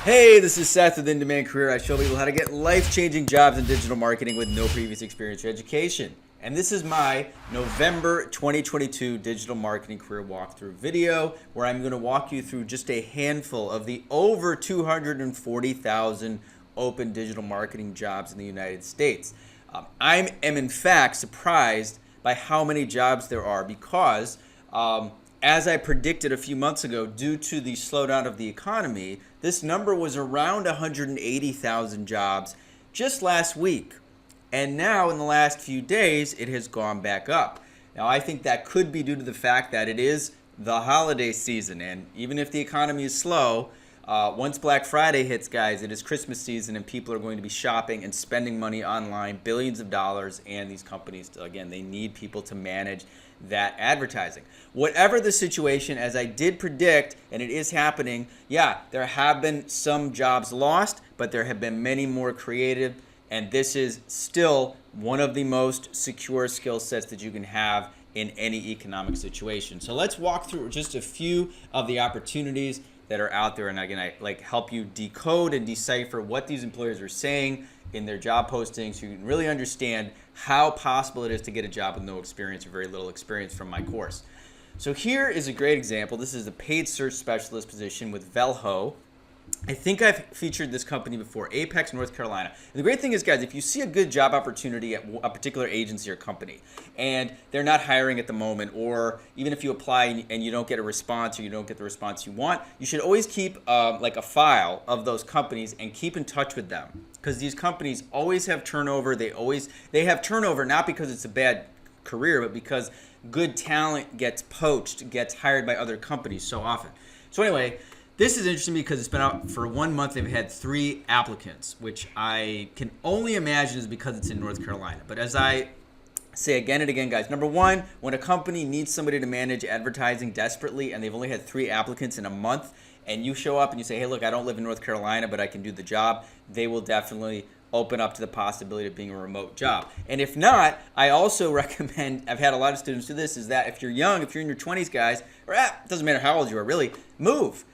Hey, this is Seth with In Demand Career. I show people how to get life-changing jobs in digital marketing with no previous experience or education. And this is my November 2022 digital marketing career walkthrough video where I'm going to walk you through just a handful of the over 240,000 open digital marketing jobs in the United States. I am in fact surprised by how many jobs there are because as I predicted a few months ago, due to the slowdown of the economy, this number was around 180,000 jobs just last week. And now in the last few days, it has gone back up. Now, I think that could be due to the fact that it is the holiday season. And even if the economy is slow, once Black Friday hits, guys, it is Christmas season and people are going to be shopping and spending money online, billions of dollars. And these companies, again, they need people to manage that advertising. Whatever the situation, as I did predict, and it is happening, yeah, there have been some jobs lost, but there have been many more created, and this is still one of the most secure skill sets that you can have in any economic situation. So let's walk through just a few of the opportunities that are out there, and again, I help you decode and decipher what these employers are saying in their job postings so you can really understand how possible it is to get a job with no experience or very little experience from my course. So here is a great example. This is a paid search specialist position with Velho. I think I've featured this company before, Apex, North Carolina. And the great thing is, guys, if you see a good job opportunity at a particular agency or company and they're not hiring at the moment, or even if you apply and you don't get a response or you don't get the response you want, you should always keep a file of those companies and keep in touch with them, because these companies always have turnover. They have turnover not because it's a bad career, but because good talent gets poached, gets hired by other companies so often. So anyway, this is interesting because it's been out for 1 month. They've had 3 applicants, which I can only imagine is because it's in North Carolina. But as I say again and again, guys, number one, when a company needs somebody to manage advertising desperately and they've only had 3 applicants in a month, and you show up and you say, hey, look, I don't live in North Carolina, but I can do the job, they will definitely open up to the possibility of being a remote job. And if not, I also recommend, I've had a lot of students do this, is that if you're young, if you're in your 20s, guys, or it doesn't matter how old you are, really, move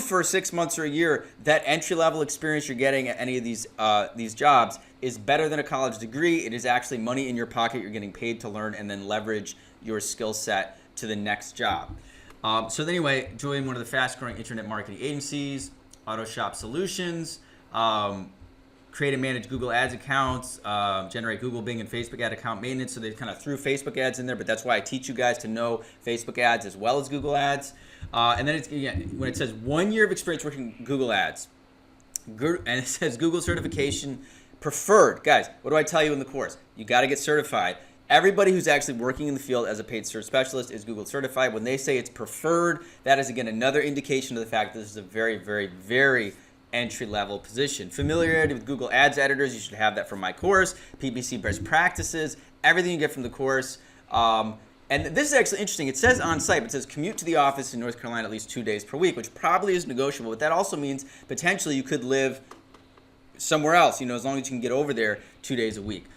for 6 months or a year. That entry-level experience you're getting at any of these jobs is better than a college degree. It is actually money in your pocket. You're getting paid to learn and then leverage your skill set to the next job. So anyway, join one of the fast-growing internet marketing agencies, AutoShop Solutions, create and manage Google Ads accounts, generate Google, Bing, and Facebook ad account maintenance. So they kind of threw Facebook ads in there, but that's why I teach you guys to know Facebook ads as well as Google ads. And then when it says 1 year of experience working Google ads, and it says Google certification preferred. Guys, what do I tell you in the course? You got to get certified. Everybody who's actually working in the field as a paid search specialist is Google certified. When they say it's preferred, that is, again, another indication of the fact that this is a very, very, very entry-level position. Familiarity with Google Ads editors, you should have that from my course. PPC best practices, everything you get from the course. And this is actually interesting. It says on-site, but it says commute to the office in North Carolina at least 2 days per week, which probably is negotiable. But that also means potentially you could live somewhere else, as long as you can get over there 2 days a week.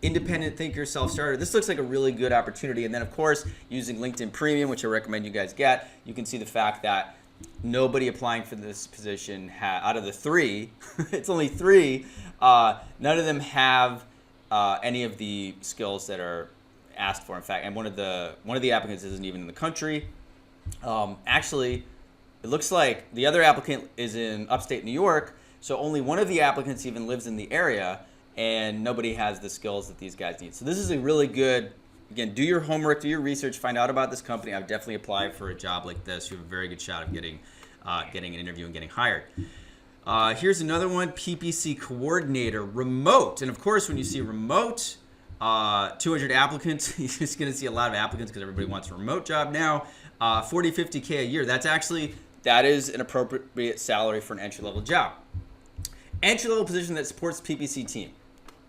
Independent thinker, self-starter. This looks like a really good opportunity. And then, of course, using LinkedIn Premium, which I recommend you guys get, you can see the fact that nobody applying for this position out of the 3, it's only 3, none of them have any of the skills that are asked for. In fact, and one of the applicants isn't even in the country. Actually, it looks like the other applicant is in upstate New York, so only one of the applicants even lives in the area, and nobody has the skills that these guys need. So this is a really good, again, do your homework, do your research, find out about this company. I would definitely apply for a job like this. You have a very good shot of getting an interview and getting hired. Here's another one, PPC coordinator, remote. And of course, when you see remote, 200 applicants, you're just going to see a lot of applicants because everybody wants a remote job now. 40, 50K a year. That is an appropriate salary for an entry-level job. Entry-level position that supports PPC team.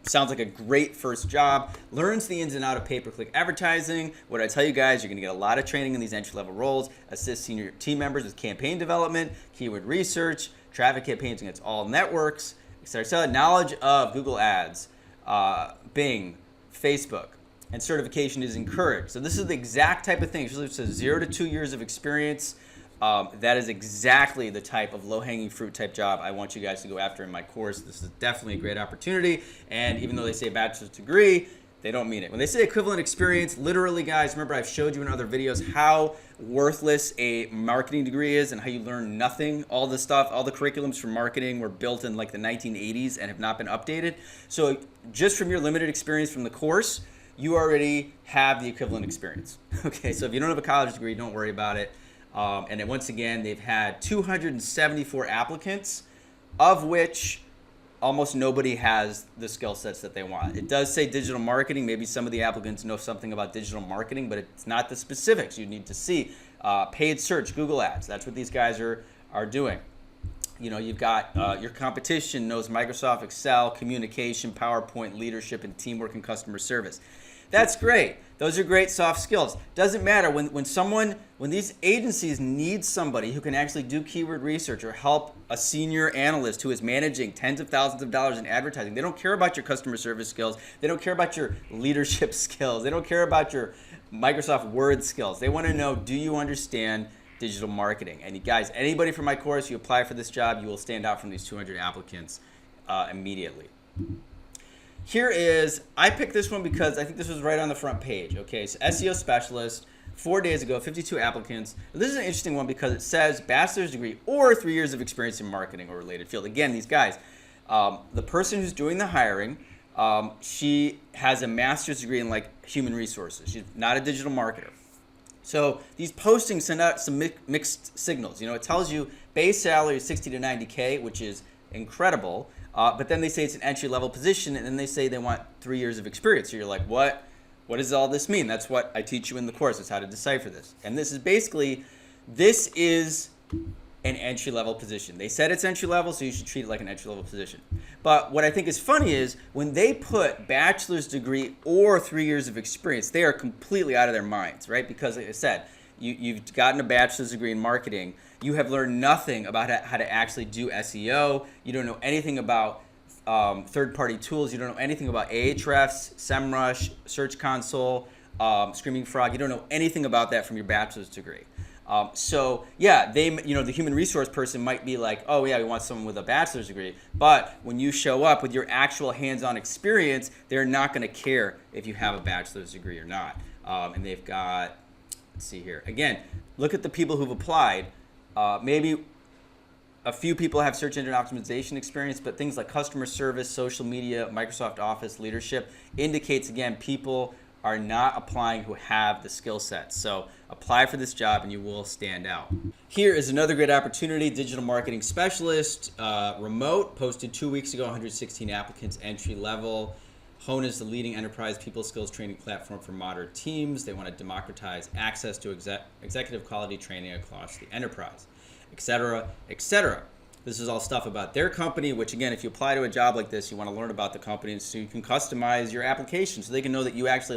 Sounds like a great first job. Learns the ins and outs of pay-per-click advertising. What I tell you guys, you're going to get a lot of training in these entry-level roles. Assist senior team members with campaign development, keyword research, traffic campaigns against all networks, etc. Knowledge of Google Ads, Bing, Facebook, and certification is encouraged. So this is the exact type of thing. It says 0 to 2 years of experience. That is exactly the type of low-hanging fruit type job I want you guys to go after in my course. This is definitely a great opportunity. And even though they say bachelor's degree, they don't mean it. When they say equivalent experience, literally, guys, remember I've showed you in other videos how worthless a marketing degree is and how you learn nothing. All the stuff, all the curriculums for marketing were built in like the 1980s and have not been updated. So just from your limited experience from the course, you already have the equivalent experience. Okay, so if you don't have a college degree, don't worry about it. And then once again, they've had 274 applicants, of which almost nobody has the skill sets that they want. It does say digital marketing. Maybe some of the applicants know something about digital marketing, but it's not the specifics. You need to see paid search, Google Ads. That's what these guys are doing. You know, you've got your competition knows Microsoft Excel, communication, PowerPoint, leadership, and teamwork and customer service. That's great. Those are great soft skills. Doesn't matter when these agencies need somebody who can actually do keyword research or help a senior analyst who is managing tens of thousands of dollars in advertising. They don't care about your customer service skills. They don't care about your leadership skills. They don't care about your Microsoft Word skills. They want to know, do you understand digital marketing? And you guys, anybody from my course, you apply for this job, you will stand out from these 200 applicants immediately. Here is, I picked this one because I think this was right on the front page. Okay, so SEO specialist, 4 days ago, 52 applicants. This is an interesting one because it says bachelor's degree or 3 years of experience in marketing or related field. Again, these guys, the person who's doing the hiring, she has a master's degree in like human resources. She's not a digital marketer. So these postings send out some mixed signals. You know, it tells you base salary is 60 to 90K, which is incredible. But then they say it's an entry-level position, and then they say they want 3 years of experience. So you're like, what does all this mean? That's what I teach you in the course, is how to decipher this. And this is basically, this is an entry-level position. They said it's entry-level, so you should treat it like an entry-level position. But what I think is funny is when they put bachelor's degree or 3 years of experience, they are completely out of their minds, right? Because like I said, you've gotten a bachelor's degree in marketing. You have learned nothing about how to actually do SEO. You don't know anything about third-party tools. You don't know anything about Ahrefs, SEMrush, Search Console, Screaming Frog. You don't know anything about that from your bachelor's degree. So yeah, the human resource person might be like, oh yeah, we want someone with a bachelor's degree. But when you show up with your actual hands-on experience, they're not going to care if you have a bachelor's degree or not. And they've got, let's see here. Again, look at the people who've applied. Maybe a few people have search engine optimization experience, but things like customer service, social media, Microsoft Office, leadership indicates, again, people are not applying who have the skill sets. So apply for this job and you will stand out. Here is another great opportunity, digital marketing specialist, remote, posted 2 weeks ago, 116 applicants, entry level. Hone is the leading enterprise people skills training platform for modern teams. They want to democratize access to executive quality training across the enterprise, etc., etc. This is all stuff about their company, which again, if you apply to a job like this, you want to learn about the company so you can customize your application so they can know that you actually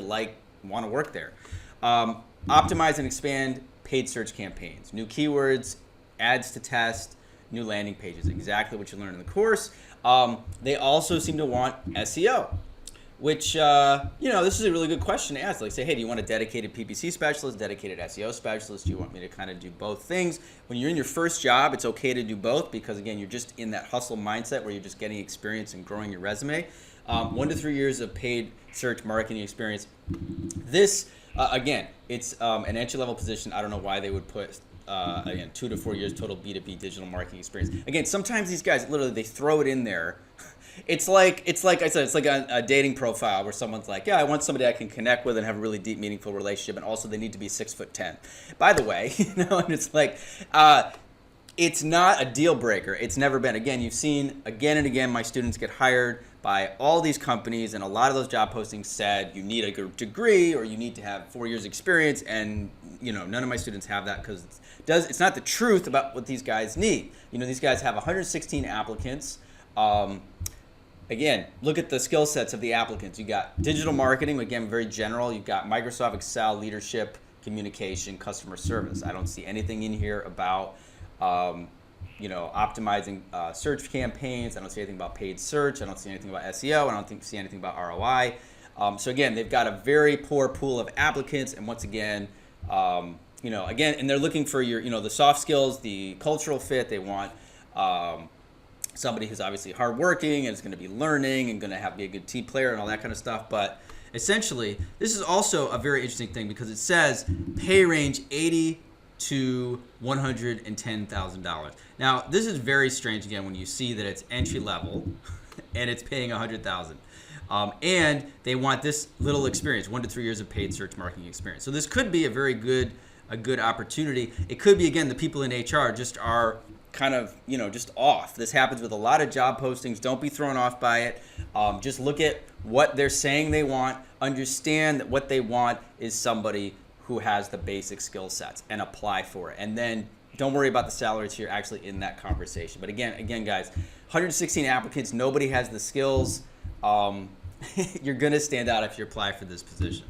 want to work there. Optimize and expand paid search campaigns, new keywords, ads to test, new landing pages, exactly what you learned in the course. They also seem to want SEO. Which, this is a really good question to ask. Like, say, hey, do you want a dedicated PPC specialist, dedicated SEO specialist? Do you want me to kind of do both things? When you're in your first job, it's okay to do both because, again, you're just in that hustle mindset where you're just getting experience and growing your resume. 1 to 3 years of paid search marketing experience. This, again, it's an entry-level position. I don't know why they would put, 2 to 4 years total B2B digital marketing experience. Again, sometimes these guys, literally, they throw it in there. It's like I said, it's like a dating profile where someone's like, yeah, I want somebody I can connect with and have a really deep, meaningful relationship, and also they need to be 6'10". By the way, and it's like, it's not a deal breaker. It's never been. Again, you've seen again and again my students get hired by all these companies, and a lot of those job postings said you need a degree or you need to have 4 years experience, and none of my students have that because it's not the truth about what these guys need. These guys have 116 applicants. Again, look at the skill sets of the applicants. You got digital marketing, again, very general. You've got Microsoft Excel, leadership, communication, customer service. I don't see anything in here about, optimizing search campaigns. I don't see anything about paid search. I don't see anything about SEO. I don't see anything about ROI. So again, they've got a very poor pool of applicants. And once again, again, and they're looking for your, the soft skills, the cultural fit. They want somebody who's obviously hardworking and is going to be learning and going to be a good team player and all that kind of stuff. But essentially, this is also a very interesting thing because it says pay range $80,000 to $110,000. Now, this is very strange again when you see that it's entry level and it's paying $100,000. And they want this little experience, 1 to 3 years of paid search marketing experience. So this could be a good opportunity. It could be, again, the people in HR just are kind of, just off. This happens with a lot of job postings. Don't be thrown off by it. Just look at what they're saying they want. Understand that what they want is somebody who has the basic skill sets and apply for it. And then don't worry about the salaries here actually in that conversation. But again, guys, 116 applicants. Nobody has the skills. You're going to stand out if you apply for this position.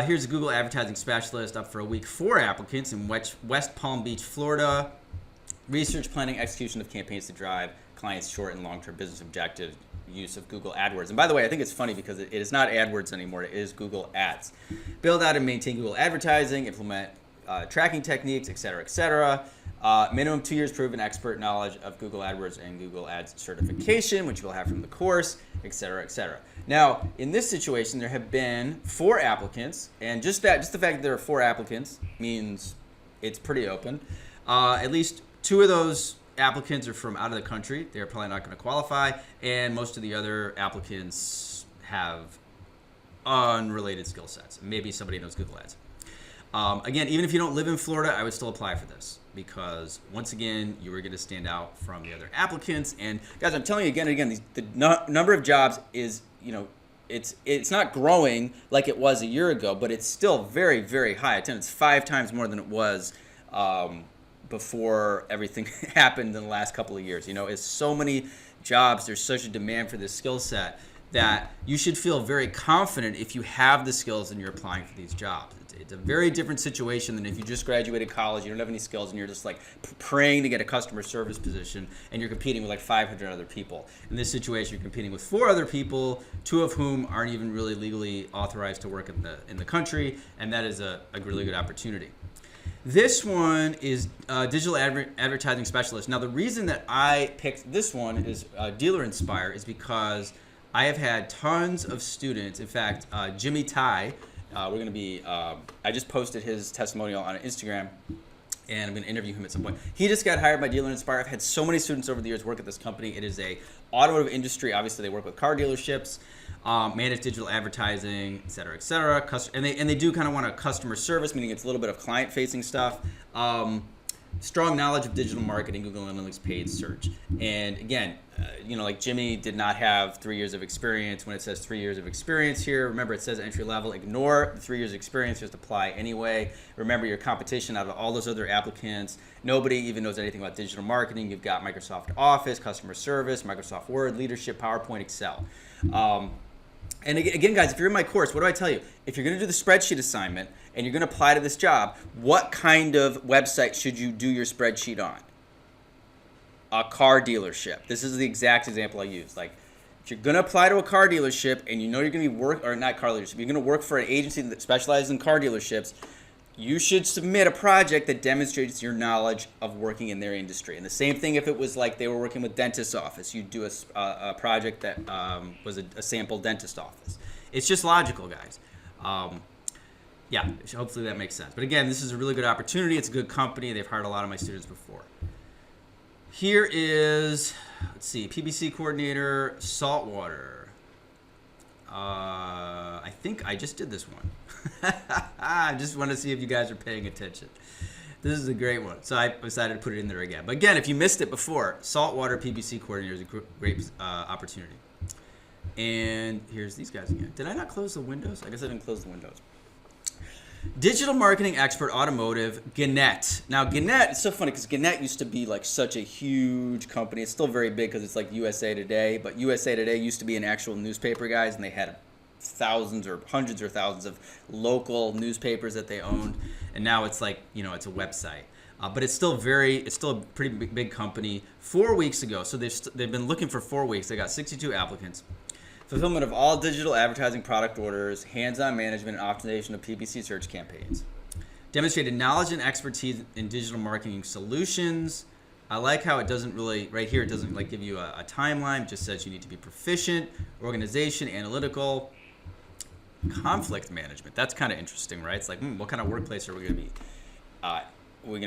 Here's a Google advertising specialist up for a week. 4 applicants in West Palm Beach, Florida. Research, planning, execution of campaigns to drive clients' short and long-term business objectives. Use of Google AdWords. And by the way, I think it's funny because it is not AdWords anymore. It is Google Ads. Build out and maintain Google advertising. Implement tracking techniques, etc., etc. Minimum 2 years proven expert knowledge of Google AdWords and Google Ads certification, which you'll have from the course, etc., etc. Now, in this situation, there have been 4 applicants, and just the fact that there are 4 applicants means it's pretty open. At least 2 of those applicants are from out of the country. They're probably not going to qualify, and most of the other applicants have unrelated skill sets. Maybe somebody knows Google Ads. Again, even if you don't live in Florida, I would still apply for this because, once again, you are going to stand out from the other applicants. And guys, I'm telling you again and again, the number of jobs is, it's not growing like it was a year ago, but it's still very, very high. It's 5 times more than it was before everything happened in the last couple of years. It's so many jobs. There's such a demand for this skill set that you should feel very confident if you have the skills and you're applying for these jobs. It's a very different situation than if you just graduated college, you don't have any skills, and you're just like praying to get a customer service position, and you're competing with like 500 other people. In this situation, you're competing with 4 other people, 2 of whom aren't even really legally authorized to work in the country, and that is a really good opportunity. This one is digital advertising specialist. Now, the reason that I picked this one is Dealer Inspire is because I have had tons of students. In fact, Jimmy Tai, we're going to be, I just posted his testimonial on Instagram, and I'm going to interview him at some point. He just got hired by Dealer Inspire. I've had so many students over the years work at this company. It is a automotive industry. Obviously, they work with car dealerships, manage digital advertising, et cetera, et cetera. And they do kind of want a customer service, meaning it's a little bit of client-facing stuff. Strong knowledge of digital marketing, Google Analytics, paid search. And again, like Jimmy did not have 3 years of experience. When it says 3 years of experience here, remember it says entry level. Ignore the 3 years experience, just apply anyway. Remember your competition out of all those other applicants. Nobody even knows anything about digital marketing. You've got Microsoft Office, customer service, Microsoft Word, leadership, PowerPoint, Excel. And again, guys, if you're in my course, what do I tell you? If you're going to do the spreadsheet assignment and you're going to apply to this job, what kind of website should you do your spreadsheet on? A car dealership. This is the exact example I use. Like, if you're going to apply to a car dealership and you're going to be not car dealership, you're going to work for an agency that specializes in car dealerships, you should submit a project that demonstrates your knowledge of working in their industry. And the same thing if it was like they were working with dentist's office. You'd do a project that was a sample dentist office. It's just logical, guys. Yeah, hopefully that makes sense. But again, this is a really good opportunity. It's a good company. They've hired a lot of my students before. Here is, let's see, PBC coordinator, saltwater. I think I just did this one. I just want to see if you guys are paying attention. This is a great one. So I decided to put it in there again. But again, if you missed it before, saltwater PBC coordinator is a great opportunity. And here's these guys again. Did I not close the windows? I guess I didn't close the windows. Digital marketing expert, automotive, Gannett. Now, Gannett, it's so funny because Gannett used to be like such a huge company. It's still very big because it's like USA Today, but USA Today used to be an actual newspaper, guys, and they had thousands or hundreds or thousands of local newspapers that they owned, and now it's like, it's a website. But it's still a pretty big company. 4 weeks ago, so they've been looking for 4 weeks. They got 62 applicants. Fulfillment of all digital advertising product orders, hands-on management and optimization of PPC search campaigns. Demonstrated knowledge and expertise in digital marketing solutions. I like how it doesn't really, right here, it doesn't like give you a timeline. It just says you need to be proficient, organization, analytical, conflict management. That's kind of interesting, right? It's like, what kind of workplace are we going to be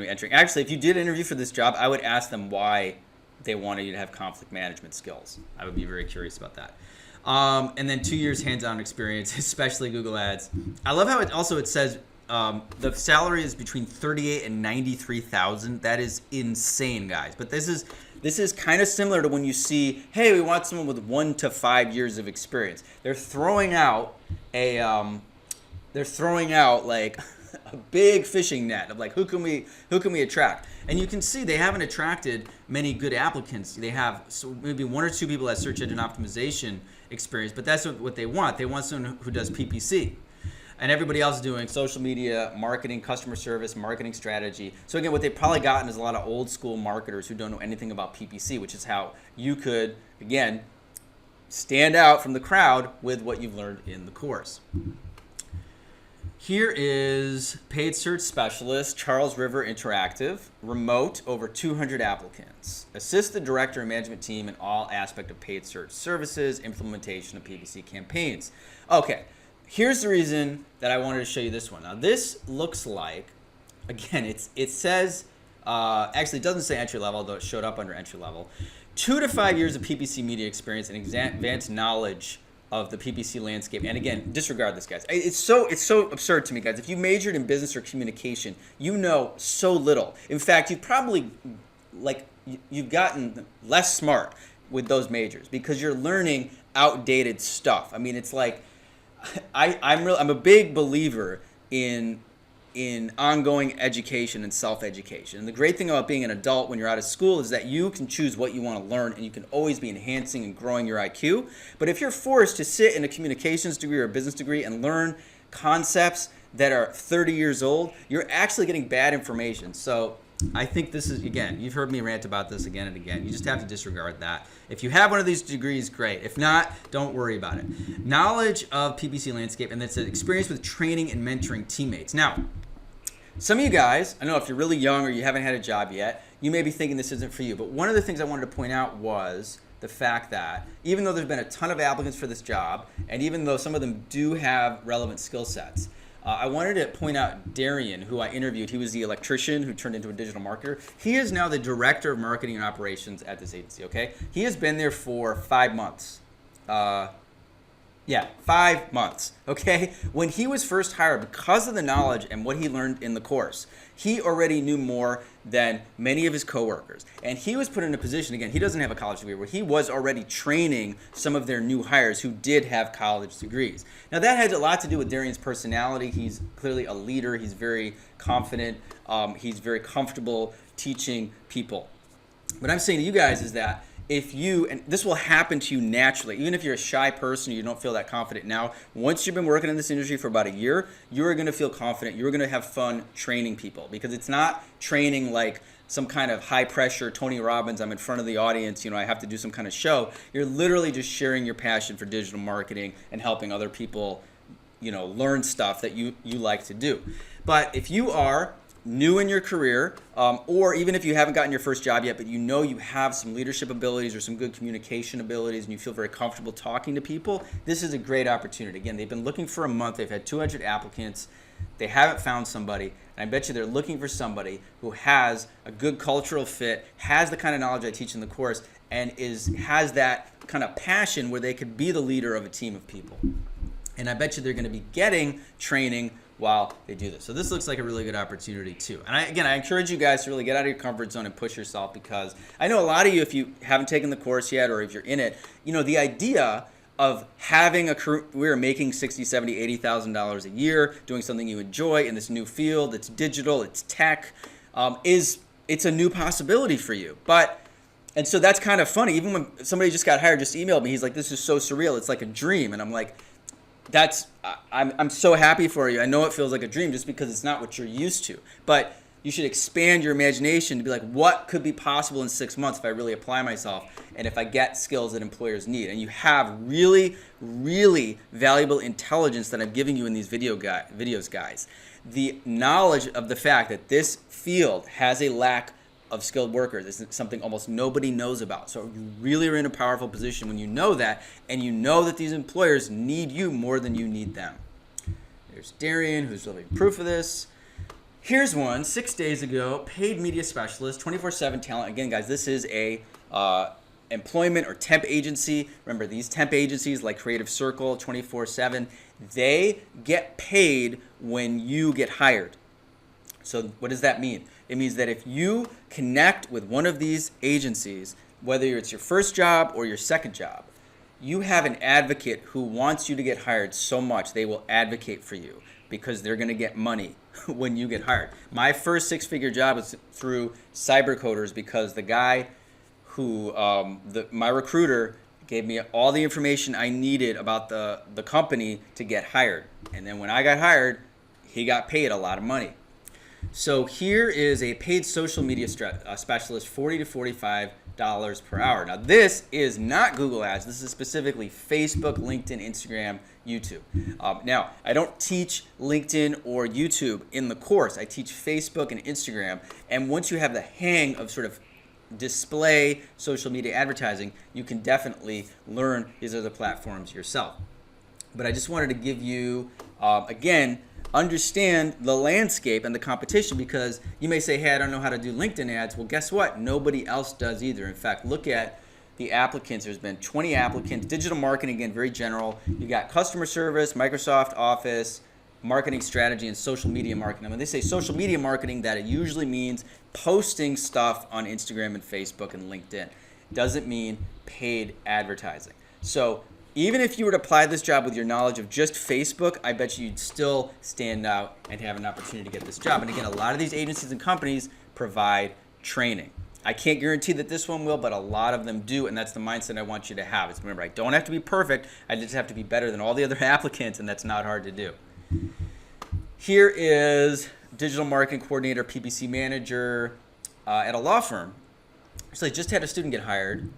entering? Actually, if you did an interview for this job, I would ask them why they wanted you to have conflict management skills. I would be very curious about that. And then 2 years hands-on experience, especially Google Ads. I love how it says the salary is between $38,000 and $93,000. That is insane, guys. But this is kind of similar to when you see, hey, we want someone with 1 to 5 years of experience. They're throwing out like a big fishing net of like who can we attract? And you can see they haven't attracted many good applicants. They have maybe 1 or 2 people that search engine optimization experience, but that's what they want. They want someone who does PPC. And everybody else is doing social media, marketing, customer service, marketing strategy. So again, what they've probably gotten is a lot of old school marketers who don't know anything about PPC, which is how you could, again, stand out from the crowd with what you've learned in the course. Here is paid search specialist, Charles River Interactive, remote, over 200 applicants. Assist the director and management team in all aspects of paid search services, implementation of PPC campaigns. Okay. Here's the reason that I wanted to show you this one. Now, this looks like, again, it says, actually it doesn't say entry level, though it showed up under entry level. 2 to 5 years of PPC media experience and advanced knowledge of the PPC landscape. And again, disregard this, guys. It's so absurd to me, guys. If you majored in business or communication, you know so little. In fact, you've probably, you've gotten less smart with those majors because you're learning outdated stuff. I mean, it's like, I'm a big believer in ongoing education and self-education. And the great thing about being an adult when you're out of school is that you can choose what you want to learn and you can always be enhancing and growing your IQ. But if you're forced to sit in a communications degree or a business degree and learn concepts that are 30 years old, you're actually getting bad information. So I think this is, again, you've heard me rant about this again and again. You just have to disregard that. If you have one of these degrees, great. If not, don't worry about it. Knowledge of PPC landscape, and that's an experience with training and mentoring teammates. Now, some of you guys, I know if you're really young or you haven't had a job yet, you may be thinking this isn't for you. But one of the things I wanted to point out was the fact that even though there's been a ton of applicants for this job, and even though some of them do have relevant skill sets, I wanted to point out Darian, who I interviewed. He was the electrician who turned into a digital marketer. He is now the director of marketing and operations at this agency, okay? He has been there for 5 months. 5 months, okay? When he was first hired, because of the knowledge and what he learned in the course, he already knew more than many of his coworkers. And he was put in a position, again, he doesn't have a college degree, where he was already training some of their new hires who did have college degrees. Now, that had a lot to do with Darian's personality. He's clearly a leader. He's very confident. He's very comfortable teaching people. What I'm saying to you guys is that if you, and this will happen to you naturally, even if you're a shy person, you don't feel that confident now, once you've been working in this industry for about a year, you're going to feel confident. You're going to have fun training people, because it's not training like some kind of high pressure Tony Robbins, I'm in front of the audience, I have to do some kind of show. You're literally just sharing your passion for digital marketing and helping other people, learn stuff that you like to do. But if you are new in your career, or even if you haven't gotten your first job yet, but you have some leadership abilities or some good communication abilities and you feel very comfortable talking to people, this is a great opportunity. Again, they've been looking for a month. They've had 200 applicants. They haven't found somebody. And I bet you they're looking for somebody who has a good cultural fit, has the kind of knowledge I teach in the course, and has that kind of passion where they could be the leader of a team of people. And I bet you they're going to be getting training while they do this. So this looks like a really good opportunity too. And I encourage you guys to really get out of your comfort zone and push yourself, because I know a lot of you, if you haven't taken the course yet or if you're in it, the idea of having a career making $60,000, $70,000, $80,000 a year, doing something you enjoy in this new field, it's digital, it's tech, it's a new possibility for you. And so that's kind of funny. Even when somebody just got hired, just emailed me, he's like, this is so surreal. It's like a dream. And I'm like, I'm so happy for you. I know it feels like a dream just because it's not what you're used to. But you should expand your imagination to be like, what could be possible in 6 months if I really apply myself and if I get skills that employers need? And you have really, really valuable intelligence that I'm giving you in these videos, guys. the knowledge of the fact that this field has a lack of skilled workers is something almost nobody knows about. So you really are in a powerful position when you know that, and you know that these employers need you more than you need them. There's Darian, who's living proof of this. Here's one, 6 days ago, paid media specialist, 24/7 talent. Again, guys, this is a employment or temp agency. Remember, these temp agencies like Creative Circle, 24/7, they get paid when you get hired. So what does that mean? It means that if you connect with one of these agencies, whether it's your first job or your second job, you have an advocate who wants you to get hired so much they will advocate for you because they're going to get money when you get hired. My first six-figure job was through Cybercoders because the guy who, my recruiter, gave me all the information I needed about the company to get hired. And then when I got hired, he got paid a lot of money. So here is a paid social media specialist, $40 to $45 per hour. Now this is not Google Ads. This is specifically Facebook, LinkedIn, Instagram, YouTube. Now I don't teach LinkedIn or YouTube in the course. I teach Facebook and Instagram. And once you have the hang of sort of display social media advertising, you can definitely learn these other platforms yourself. But I just wanted to give you, again, understand the landscape and the competition, because you may say, hey, I don't know how to do LinkedIn ads. Well, guess what? Nobody else does either. In fact, look at the applicants. There's been 20 applicants. Digital marketing, again, very general. You got customer service, Microsoft Office, marketing strategy, and social media marketing. When they say social media marketing, that it usually means posting stuff on Instagram and Facebook and LinkedIn. It doesn't mean paid advertising. So even if you were to apply this job with your knowledge of just Facebook, I bet you'd still stand out and have an opportunity to get this job. And again, a lot of these agencies and companies provide training. I can't guarantee that this one will, but a lot of them do, and that's the mindset I want you to have. It's, remember, I don't have to be perfect. I just have to be better than all the other applicants, and that's not hard to do. Here is digital marketing coordinator, PPC manager at a law firm. So I just had a student get hired.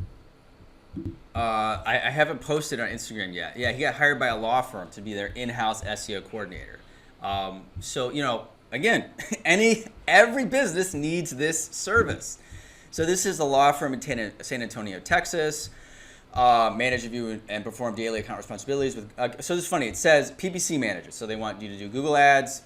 I haven't posted on Instagram yet. Yeah, he got hired by a law firm to be their in-house SEO coordinator. So, you know, again, every business needs this service. So this is a law firm in San Antonio, Texas. Manage, review, and perform daily account responsibilities. So this is funny. It says PPC manager. So they want you to do Google Ads,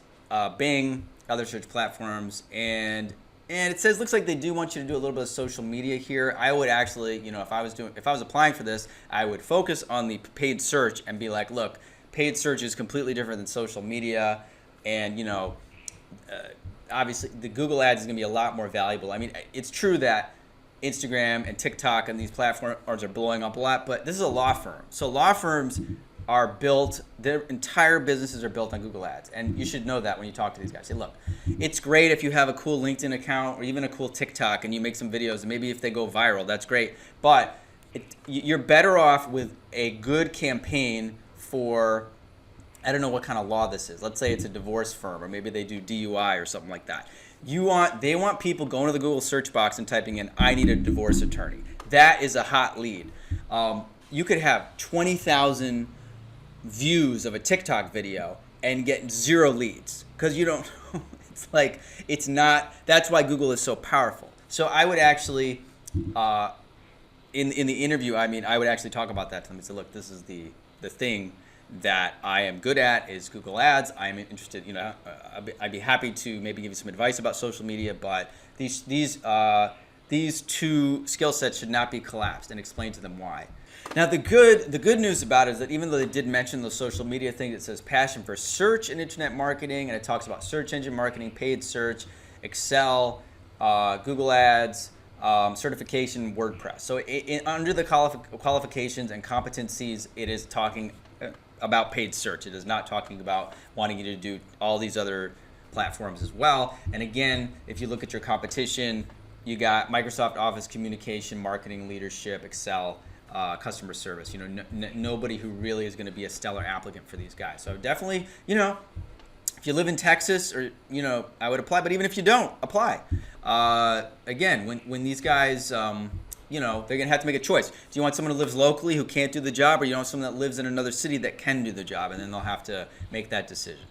Bing, other search platforms, and it says, looks like they do want you to do a little bit of social media here. I would actually, you know, if I was applying for this, I would focus on the paid search and be like, look, paid search is completely different than social media, and you know, obviously the Google Ads is going to be a lot more valuable. I mean, it's true that Instagram and TikTok and these platforms are blowing up a lot, but this is a law firm. So law firms are built, their entire businesses are built on Google Ads. And you should know that when you talk to these guys. Say, look, it's great if you have a cool LinkedIn account or even a cool TikTok and you make some videos, and maybe if they go viral, that's great. But you're better off with a good campaign for, I don't know what kind of law this is. Let's say it's a divorce firm, or maybe they do DUI or something like that. They want people going to the Google search box and typing in, I need a divorce attorney. That is a hot lead. You could have 20,000 views of a TikTok video and get 0 leads because you don't it's not, that's why Google is so powerful. So I would actually in the interview, I would actually talk about that to them and say, look, this is the thing that I am good at is Google Ads. I'm interested, you know, I'd be happy to maybe give you some advice about social media, but these two skill sets should not be collapsed, and explain to them why. Now the good news about it is that even though they did mention the social media thing, it says passion for search and internet marketing, and it talks about search engine marketing, paid search, Excel, Google Ads, certification, WordPress. So under the qualifications and competencies, it is talking about paid search. It is not talking about wanting you to do all these other platforms as well. And again, if you look at your competition, you got Microsoft Office communication, marketing, leadership, Excel, customer service. You know, nobody who really is going to be a stellar applicant for these guys. So definitely, you know, if you live in Texas, or you know, I would apply. But even if you don't apply, again, when these guys, you know, they're gonna have to make a choice. Do you want someone who lives locally who can't do the job, or you want someone that lives in another city that can do the job? And then they'll have to make that decision.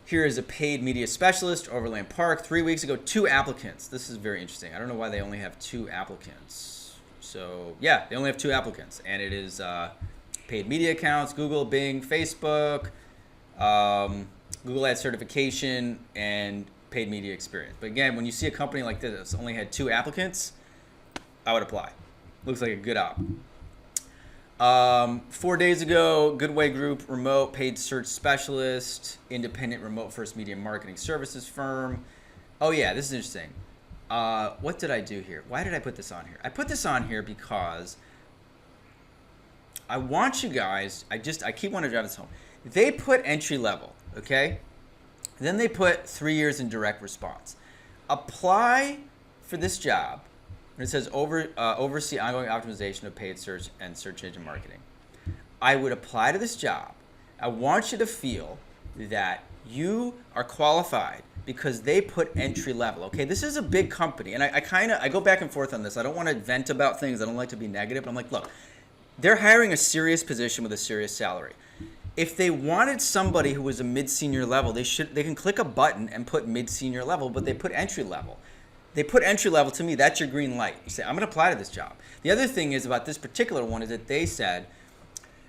Here is a paid media specialist, Overland Park. 3 weeks ago, 2 applicants. This is very interesting. I don't know why they only have 2 applicants. So yeah, they only have 2 applicants, and it is paid media accounts, Google, Bing, Facebook, Google Ads certification, and paid media experience. But again, when you see a company like this that's only had 2 applicants, I would apply. Looks like a good op. 4 days ago, Goodway Group, remote paid search specialist, independent remote first media marketing services firm. Oh yeah, this is interesting. What did I do here? Why did I put this on here? I put this on here because I want you guys, I keep wanting to drive this home. They put entry level, okay? Then they put 3 years in direct response. Apply for this job. And it says oversee ongoing optimization of paid search and search engine marketing. I would apply to this job. I want you to feel that you are qualified because they put entry level. Okay, this is a big company, and I go back and forth on this. I don't want to vent about things. I don't like to be negative. But I'm like, look, they're hiring a serious position with a serious salary. If they wanted somebody who was a mid-senior level, they can click a button and put mid-senior level, but they put entry level. They put entry level. To me, that's your green light. You say, I'm going to apply to this job. The other thing is about this particular one is that they said,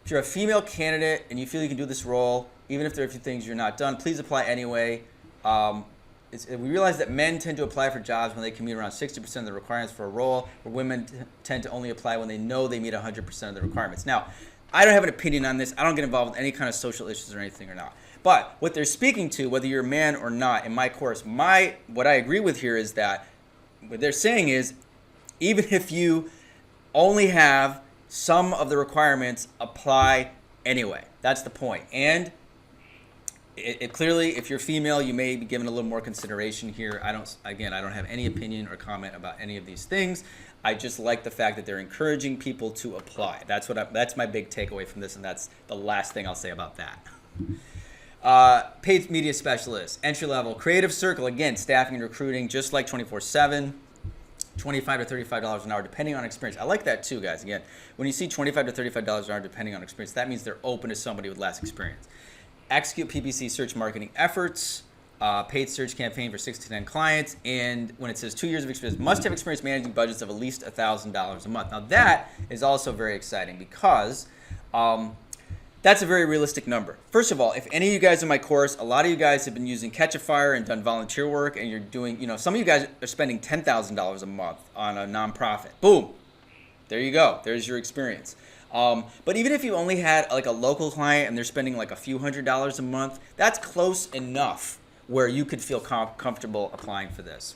if you're a female candidate and you feel you can do this role, even if there are a few things you're not done, please apply anyway. We realize that men tend to apply for jobs when they can meet around 60% of the requirements for a role, where women tend to only apply when they know they meet 100% of the requirements. Now, I don't have an opinion on this. I don't get involved with any kind of social issues or anything or not. But what they're speaking to, whether you're a man or not, in my course, what I agree with here is that what they're saying is, even if you only have some of the requirements, apply anyway. That's the point. And it clearly, if you're female, you may be given a little more consideration here. I don't have any opinion or comment about any of these things. I just like the fact that they're encouraging people to apply. That's my big takeaway from this, and that's the last thing I'll say about that. Paid media specialist, entry level, creative circle, again, staffing and recruiting, just like 24/7, $25 to $35 an hour, depending on experience. I like that too, guys. Again, when you see $25 to $35 an hour, depending on experience, that means they're open to somebody with less experience. Execute PPC search marketing efforts, paid search campaign for 6 to 10 clients, and when it says 2 years of experience, must have experience managing budgets of at least $1,000 a month. Now that is also very exciting because that's a very realistic number. First of all, if any of you guys in my course, a lot of you guys have been using Catchafire and done volunteer work, and you're doing, some of you guys are spending $10,000 a month on a nonprofit. Boom. There you go. There's your experience. But even if you only had like a local client and they're spending like a few $100s a month, that's close enough where you could feel comfortable applying for this.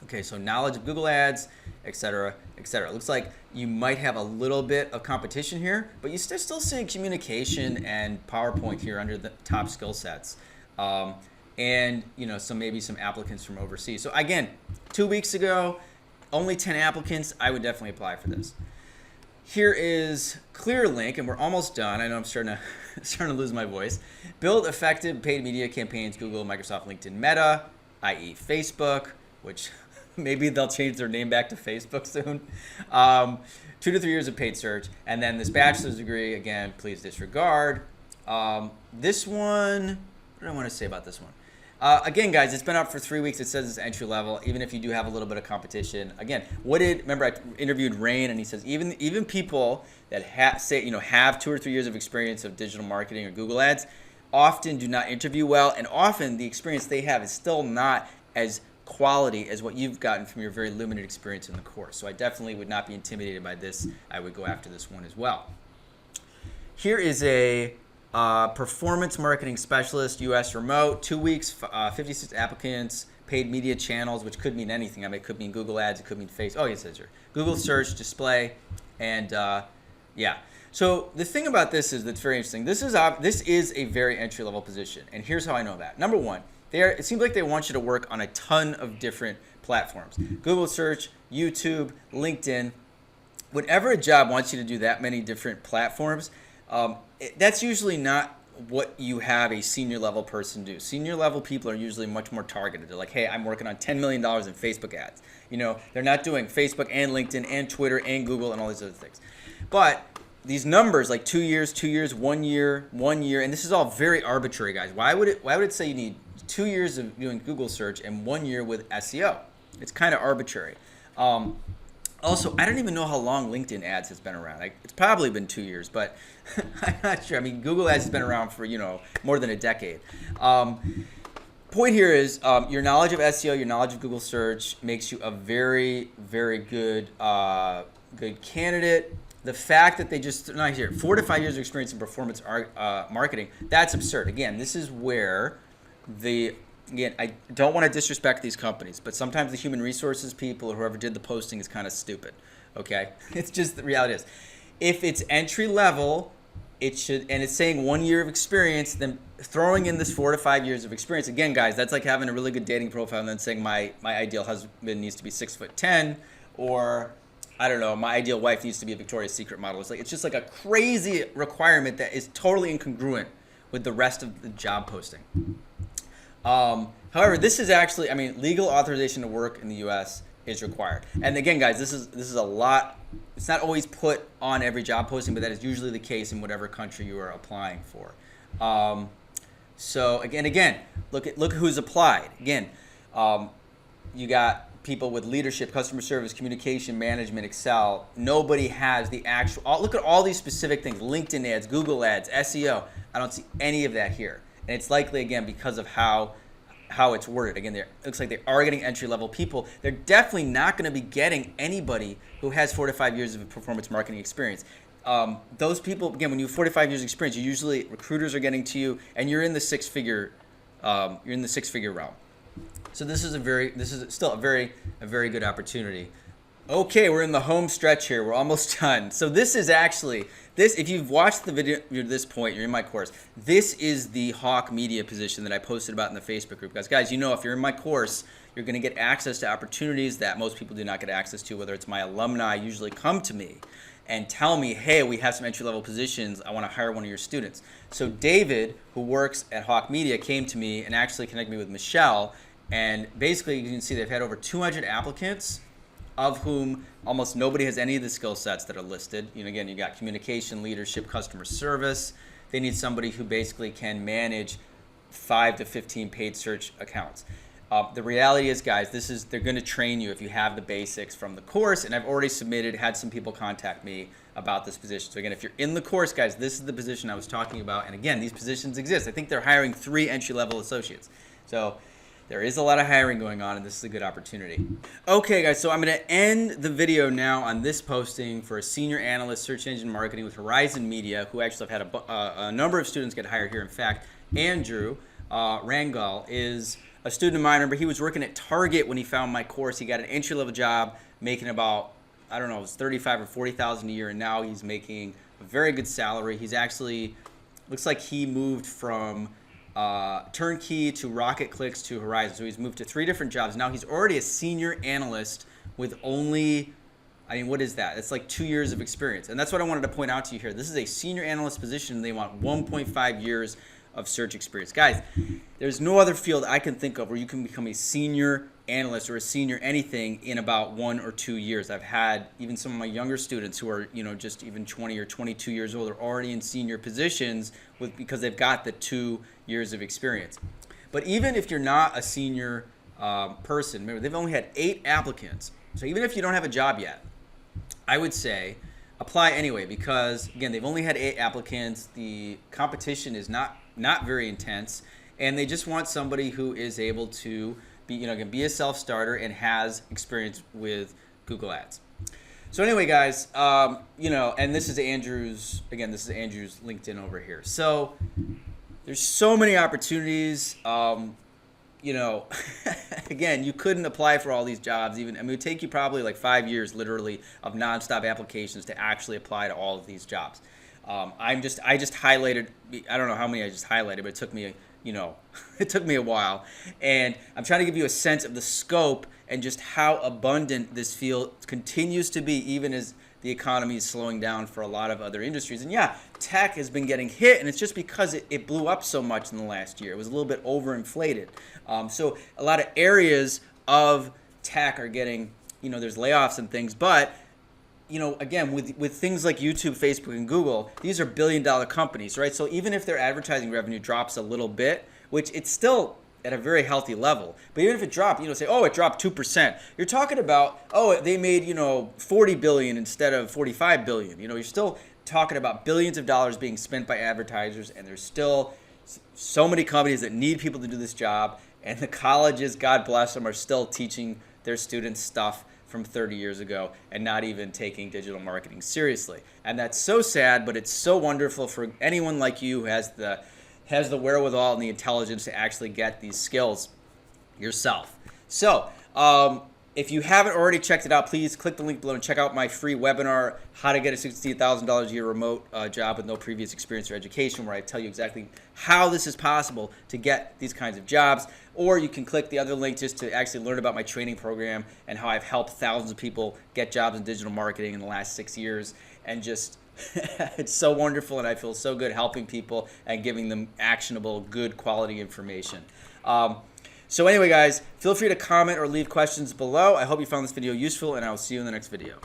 Okay, so knowledge of Google Ads, et cetera, et cetera. It looks like you might have a little bit of competition here, but you're still seeing communication and PowerPoint here under the top skill sets. And maybe some applicants from overseas. So again, 2 weeks ago, only 10 applicants. I would definitely apply for this. Here is ClearLink, and we're almost done. I know I'm starting to lose my voice. Build effective paid media campaigns, Google, Microsoft, LinkedIn, Meta, i.e. Facebook, which maybe they'll change their name back to Facebook soon. 2 to 3 years of paid search. And then this bachelor's degree, again, please disregard. This one, what do I want to say about this one? Again, guys, it's been up for 3 weeks. It says it's entry level, even if you do have a little bit of competition. Again, remember I interviewed Rain, and he says even people that have 2 or 3 years of experience of digital marketing or Google Ads often do not interview well, and often the experience they have is still not as quality as what you've gotten from your very limited experience in the course. So I definitely would not be intimidated by this. I would go after this one as well. Here is a performance marketing specialist, U.S. remote, 2 weeks, 56 applicants, paid media channels, which could mean anything. I mean, it could mean Google Ads, it could mean Facebook. Oh, yes, it says here. Google search, display, and yeah. So the thing about this is that's very interesting. This is a very entry-level position, and here's how I know that. Number one, it seems like they want you to work on a ton of different platforms. Google search, YouTube, LinkedIn. Whenever a job wants you to do that many different platforms, that's usually not what you have a senior level person do. Senior level people are usually much more targeted. They're like, hey, I'm working on $10 million in Facebook ads. They're not doing Facebook and LinkedIn and Twitter and Google and all these other things. But these numbers like 2 years, 1 year, 1 year, and this is all very arbitrary, guys. Why would it say you need 2 years of doing Google search and 1 year with SEO? It's kind of arbitrary. Also, I don't even know how long LinkedIn ads has been around. It's probably been 2 years, but I'm not sure. I mean, Google ads has been around for, more than a decade. Point here is your knowledge of SEO, your knowledge of Google search makes you a very, very good candidate. The fact that they just, not here, 4 to 5 years of experience in performance marketing, that's absurd. Again, this is where I don't want to disrespect these companies, but sometimes the human resources people or whoever did the posting is kind of stupid, okay? It's just the reality is. If it's entry level, it should, and it's saying 1 year of experience, then throwing in this 4 to 5 years of experience, again, guys, that's like having a really good dating profile and then saying my ideal husband needs to be 6'10", or I don't know, my ideal wife needs to be a Victoria's Secret model. It's just like a crazy requirement that is totally incongruent with the rest of the job posting. However, this is actually, legal authorization to work in the U.S. is required. And again, guys, this is a lot. It's not always put on every job posting, but that is usually the case in whatever country you are applying for. So again, look who's applied. Again, you got people with leadership, customer service, communication, management, Excel. Nobody has the actual, look at all these specific things, LinkedIn ads, Google ads, SEO. I don't see any of that here. And it's likely, again, because of how it's worded. Again, it looks like they are getting entry-level people. They're definitely not going to be getting anybody who has 4 to 5 years of performance marketing experience. Those people, again, when you have 4 to 5 years of experience, usually recruiters are getting to you, and you're in the six-figure realm. So this is still a very good opportunity. Okay, we're in the home stretch here. We're almost done. So this is actually, if you've watched the video at this point, you're in my course. This is the Hawk Media position that I posted about in the Facebook group. Guys, if you're in my course, you're going to get access to opportunities that most people do not get access to, whether it's my alumni usually come to me and tell me, hey, we have some entry-level positions. I want to hire one of your students. So David, who works at Hawk Media, came to me and actually connected me with Michelle. And basically, you can see they've had over 200 applicants, of whom almost nobody has any of the skill sets that are listed. Again, you got communication, leadership, customer service. They need somebody who basically can manage 5 to 15 paid search accounts. The reality is, guys, they're going to train you if you have the basics from the course. And I've already had some people contact me about this position. So again, if you're in the course, guys, this is the position I was talking about. And again, these positions exist. I think they're hiring 3 entry-level associates. So there is a lot of hiring going on, and this is a good opportunity. Okay, guys, so I'm going to end the video now on this posting for a senior analyst search engine marketing with Horizon Media, who actually have had a number of students get hired here. In fact, Andrew Rangal is a student of mine. Remember, he was working at Target when he found my course. He got an entry-level job making about, I don't know, it was $35,000 or $40,000 a year, and now he's making a very good salary. He's actually, looks like he moved from Turnkey to Rocket Clicks to Horizon. So he's moved to 3 different jobs. Now he's already a senior analyst with only, what is that? It's like 2 years of experience. And that's what I wanted to point out to you here. This is a senior analyst position. They want 1.5 years of search experience. Guys, there's no other field I can think of where you can become a senior analyst or a senior anything in about 1 or 2 years. I've had even some of my younger students who are, just even 20 or 22 years old are already in senior positions because they've got the 2 years of experience. But even if you're not a senior person, remember, they've only had 8 applicants. So even if you don't have a job yet, I would say apply anyway, because again, they've only had 8 applicants. The competition is not very intense, and they just want somebody who is able to be a self-starter and has experience with Google Ads. So anyway, guys, and this is Andrew's LinkedIn over here. So there's so many opportunities. Again, you couldn't apply for all these jobs. It would take you probably like 5 years, literally, of nonstop applications to actually apply to all of these jobs. I just highlighted, I don't know how many I just highlighted, but it took me it took me a while. And I'm trying to give you a sense of the scope and just how abundant this field continues to be, even as the economy is slowing down for a lot of other industries. And yeah, tech has been getting hit, and it's just because it blew up so much in the last year. It was a little bit overinflated. So a lot of areas of tech are getting, there's layoffs and things, but again, with things like YouTube, Facebook, and Google, these are billion-dollar companies, right? So even if their advertising revenue drops a little bit, which it's still at a very healthy level, but even if it dropped, say, oh, it dropped 2%, you're talking about, oh, they made, 40 billion instead of 45 billion. You're still talking about billions of dollars being spent by advertisers, and there's still so many companies that need people to do this job, and the colleges, God bless them, are still teaching their students stuff from 30 years ago and not even taking digital marketing seriously. And that's so sad, but it's so wonderful for anyone like you who has the wherewithal and the intelligence to actually get these skills yourself. So if you haven't already checked it out, please click the link below and check out my free webinar, How to Get a $60,000 a Year Remote Job with No Previous Experience or Education, where I tell you exactly how this is possible to get these kinds of jobs. Or you can click the other link just to actually learn about my training program and how I've helped thousands of people get jobs in digital marketing in the last 6 years. And just, it's so wonderful, and I feel so good helping people and giving them actionable, good quality information. So anyway, guys, feel free to comment or leave questions below. I hope you found this video useful, and I will see you in the next video.